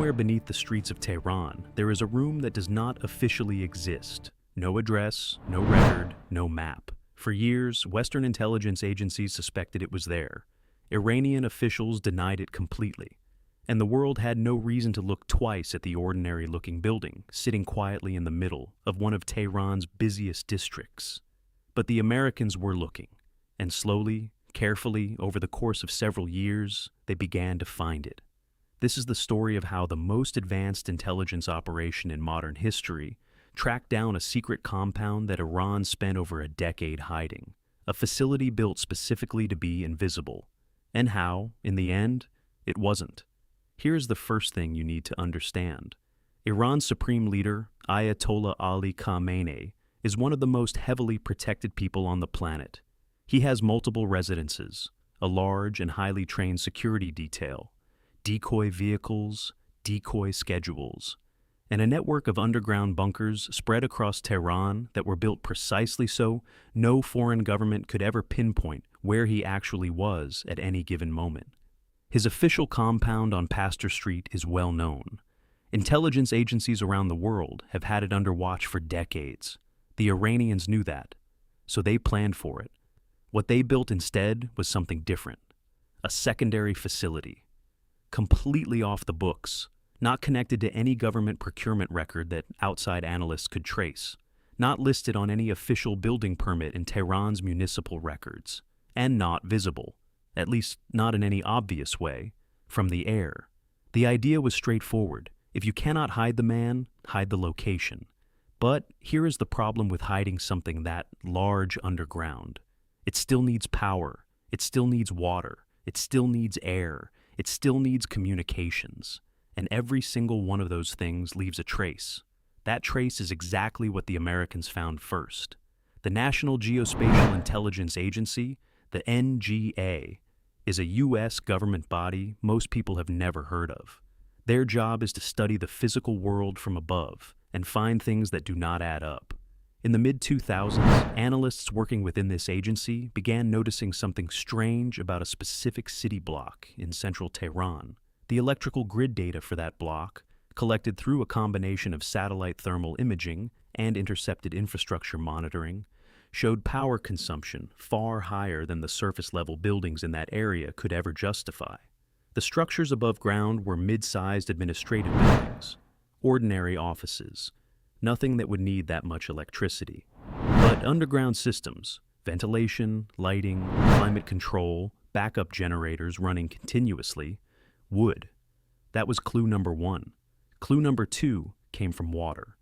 Somewhere beneath the streets of Tehran, there is a room that does not officially exist. No address, no record, no map. For years, Western intelligence agencies suspected it was there. Iranian officials denied it completely. And the world had no reason to look twice at the ordinary-looking building, sitting quietly in the middle of one of Tehran's busiest districts. But the Americans were looking, and slowly, carefully, over the course of several years, they began to find it. This is the story of how the most advanced intelligence operation in modern history tracked down a secret compound that Iran spent over a decade hiding, a facility built specifically to be invisible, and how, in the end, it wasn't. Here's the first thing you need to understand. Iran's supreme leader, Ayatollah Ali Khamenei, is one of the most heavily protected people on the planet. He has multiple residences, a large and highly trained security detail, decoy vehicles, decoy schedules, and a network of underground bunkers spread across Tehran that were built precisely so no foreign government could ever pinpoint where he actually was at any given moment. His official compound on Pasteur Street is well known. Intelligence agencies around the world have had it under watch for decades. The Iranians knew that, so they planned for it. What they built instead was something different. A secondary facility. Completely off the books, not connected to any government procurement record that outside analysts could trace, not listed on any official building permit in Tehran's municipal records, and not visible, at least not in any obvious way, from the air. The idea was straightforward. If you cannot hide the man, hide the location. But here is the problem with hiding something that large underground. It still needs power, it still needs water, it still needs air, it still needs communications. And every single one of those things leaves a trace. That trace is exactly what the Americans found first. The National Geospatial Intelligence Agency, the NGA, is a U.S. government body most people have never heard of. Their job is to study the physical world from above and find things that do not add up. In the mid-2000s, analysts working within this agency began noticing something strange about a specific city block in central Tehran. The electrical grid data for that block, collected through a combination of satellite thermal imaging and intercepted infrastructure monitoring, showed power consumption far higher than the surface-level buildings in that area could ever justify. The structures above ground were mid-sized administrative buildings, ordinary offices, nothing that would need that much electricity. But underground systems, ventilation, lighting, climate control, backup generators running continuously, would. That was clue number one. Clue number two came from water.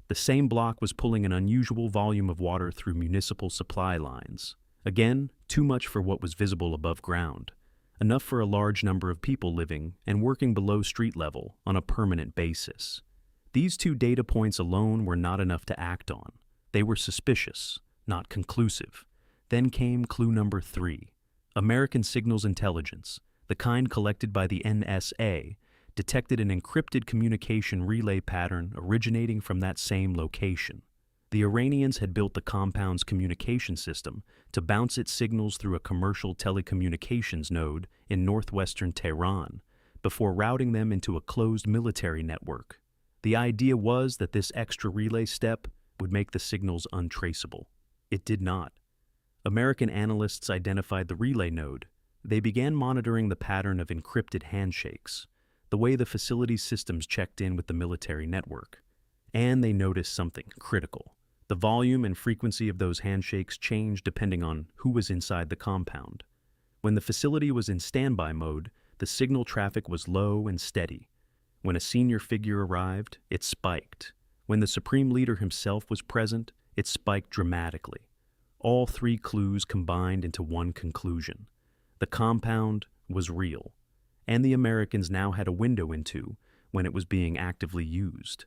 The same block was pulling an unusual volume of water through municipal supply lines. Again, too much for what was visible above ground. Enough for a large number of people living and working below street level on a permanent basis. These two data points alone were not enough to act on. They were suspicious, not conclusive. Then came clue number three. American signals intelligence, the kind collected by the NSA, detected an encrypted communication relay pattern originating from that same location. The Iranians had built the compound's communication system to bounce its signals through a commercial telecommunications node in northwestern Tehran before routing them into a closed military network. The idea was that this extra relay step would make the signals untraceable. It did not. American analysts identified the relay node. They began monitoring the pattern of encrypted handshakes, the way the facility's systems checked in with the military network. And they noticed something critical. The volume and frequency of those handshakes changed depending on who was inside the compound. When the facility was in standby mode, the signal traffic was low and steady. When a senior figure arrived, it spiked. When the supreme leader himself was present, it spiked dramatically. All three clues combined into one conclusion. The compound was real, and the Americans now had a window into when it was being actively used.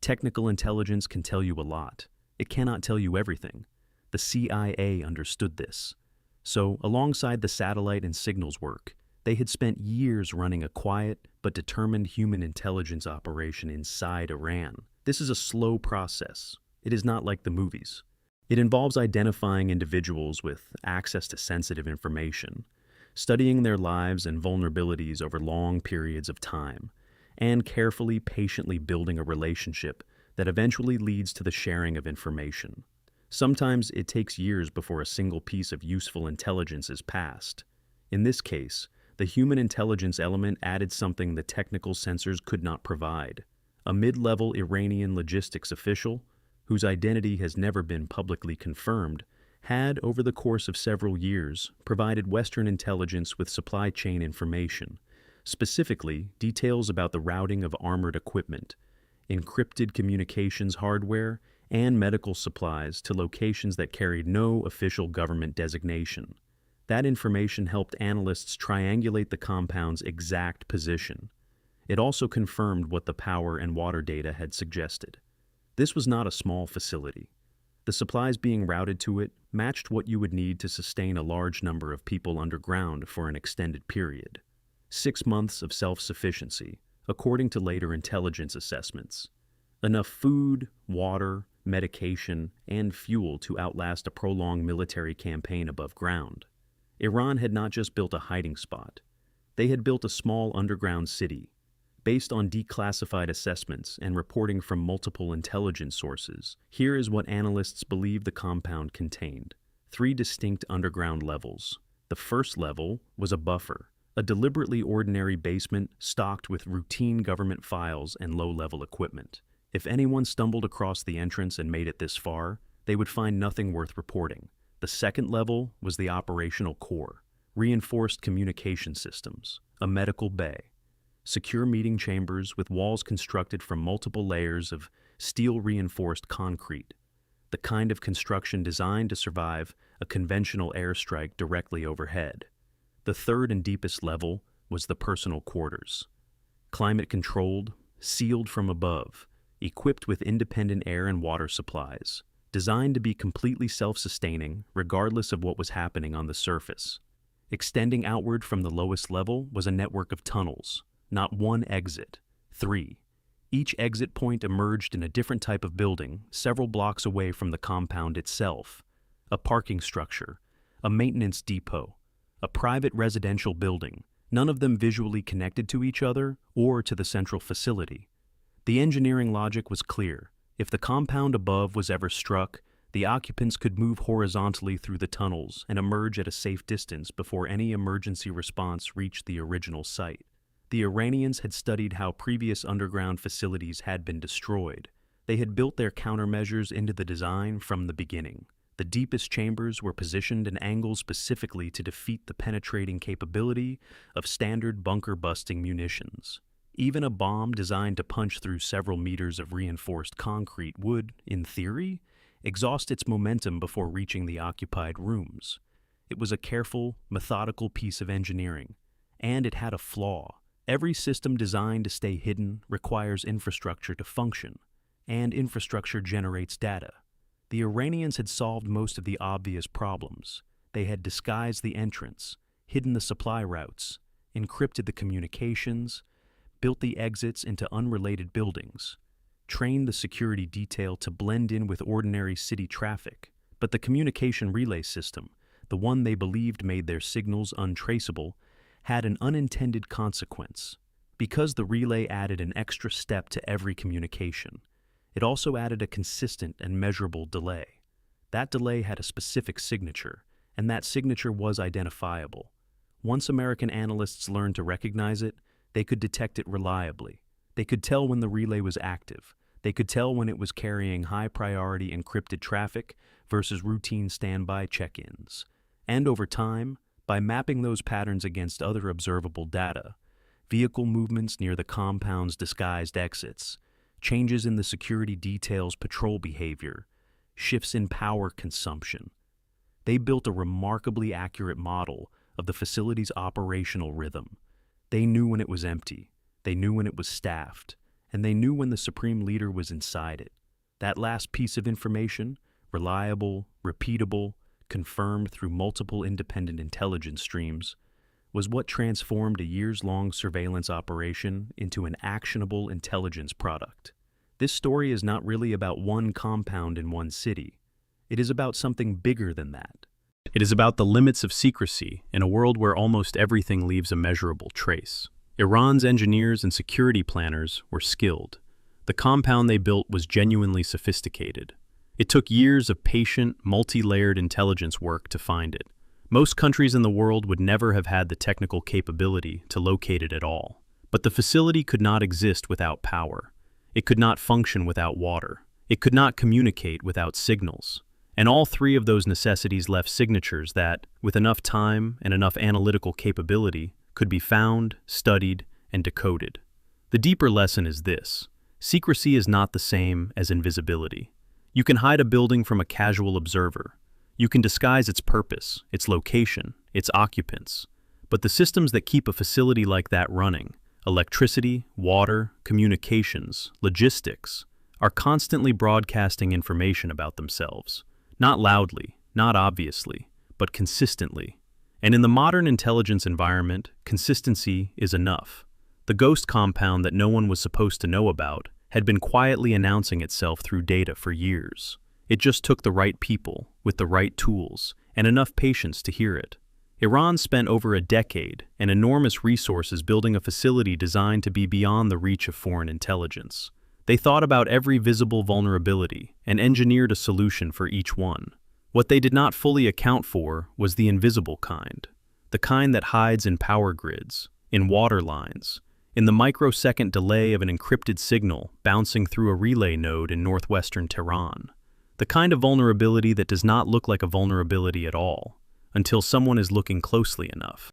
Technical intelligence can tell you a lot. It cannot tell you everything. The CIA understood this. So, alongside the satellite and signals work, they had spent years running a quiet but determined human intelligence operation inside Iran. This is a slow process. It is not like the movies. It involves identifying individuals with access to sensitive information, studying their lives and vulnerabilities over long periods of time, and carefully, patiently building a relationship that eventually leads to the sharing of information. Sometimes it takes years before a single piece of useful intelligence is passed. In this case, the human intelligence element added something the technical sensors could not provide. A mid-level Iranian logistics official, whose identity has never been publicly confirmed, had, over the course of several years, provided Western intelligence with supply chain information, specifically details about the routing of armored equipment, encrypted communications hardware, and medical supplies to locations that carried no official government designation. That information helped analysts triangulate the compound's exact position. It also confirmed what the power and water data had suggested. This was not a small facility. The supplies being routed to it matched what you would need to sustain a large number of people underground for an extended period. 6 months of self-sufficiency, according to later intelligence assessments. Enough food, water, medication, and fuel to outlast a prolonged military campaign above ground. Iran had not just built a hiding spot. They had built a small underground city. Based on declassified assessments and reporting from multiple intelligence sources, here is what analysts believe the compound contained. 3 distinct underground levels. The first level was a buffer, a deliberately ordinary basement stocked with routine government files and low-level equipment. If anyone stumbled across the entrance and made it this far, they would find nothing worth reporting. The second level was the operational core, reinforced communication systems, a medical bay, secure meeting chambers with walls constructed from multiple layers of steel-reinforced concrete, the kind of construction designed to survive a conventional airstrike directly overhead. The third and deepest level was the personal quarters, climate-controlled, sealed from above, equipped with independent air and water supplies, designed to be completely self-sustaining regardless of what was happening on the surface. Extending outward from the lowest level was a network of tunnels, not one exit, 3. Each exit point emerged in a different type of building, several blocks away from the compound itself. A parking structure, a maintenance depot, a private residential building, none of them visually connected to each other or to the central facility. The engineering logic was clear. If the compound above was ever struck, the occupants could move horizontally through the tunnels and emerge at a safe distance before any emergency response reached the original site. The Iranians had studied how previous underground facilities had been destroyed. They had built their countermeasures into the design from the beginning. The deepest chambers were positioned and angled specifically to defeat the penetrating capability of standard bunker-busting munitions. Even a bomb designed to punch through several meters of reinforced concrete would, in theory, exhaust its momentum before reaching the occupied rooms. It was a careful, methodical piece of engineering, and it had a flaw. Every system designed to stay hidden requires infrastructure to function, and infrastructure generates data. The Iranians had solved most of the obvious problems. They had disguised the entrance, hidden the supply routes, encrypted the communications, built the exits into unrelated buildings, trained the security detail to blend in with ordinary city traffic. But the communication relay system, the one they believed made their signals untraceable, had an unintended consequence. Because the relay added an extra step to every communication, it also added a consistent and measurable delay. That delay had a specific signature, and that signature was identifiable. Once American analysts learned to recognize it, they could detect it reliably. They could tell when the relay was active. They could tell when it was carrying high-priority encrypted traffic versus routine standby check-ins. And over time, by mapping those patterns against other observable data, vehicle movements near the compound's disguised exits, changes in the security detail's patrol behavior, shifts in power consumption, they built a remarkably accurate model of the facility's operational rhythm. They knew when it was empty, they knew when it was staffed, and they knew when the supreme leader was inside it. That last piece of information, reliable, repeatable, confirmed through multiple independent intelligence streams, was what transformed a years-long surveillance operation into an actionable intelligence product. This story is not really about one compound in one city. It is about something bigger than that. It is about the limits of secrecy in a world where almost everything leaves a measurable trace. Iran's engineers and security planners were skilled. The compound they built was genuinely sophisticated. It took years of patient, multi-layered intelligence work to find it. Most countries in the world would never have had the technical capability to locate it at all. But the facility could not exist without power. It could not function without water. It could not communicate without signals. And all three of those necessities left signatures that, with enough time and enough analytical capability, could be found, studied, and decoded. The deeper lesson is this: secrecy is not the same as invisibility. You can hide a building from a casual observer. You can disguise its purpose, its location, its occupants. But the systems that keep a facility like that running, electricity, water, communications, logistics, are constantly broadcasting information about themselves. Not loudly, not obviously, but consistently. And in the modern intelligence environment, consistency is enough. The ghost compound that no one was supposed to know about had been quietly announcing itself through data for years. It just took the right people, with the right tools, and enough patience to hear it. Iran spent over a decade and enormous resources building a facility designed to be beyond the reach of foreign intelligence. They thought about every visible vulnerability and engineered a solution for each one. What they did not fully account for was the invisible kind, the kind that hides in power grids, in water lines, in the microsecond delay of an encrypted signal bouncing through a relay node in northwestern Tehran, the kind of vulnerability that does not look like a vulnerability at all, until someone is looking closely enough.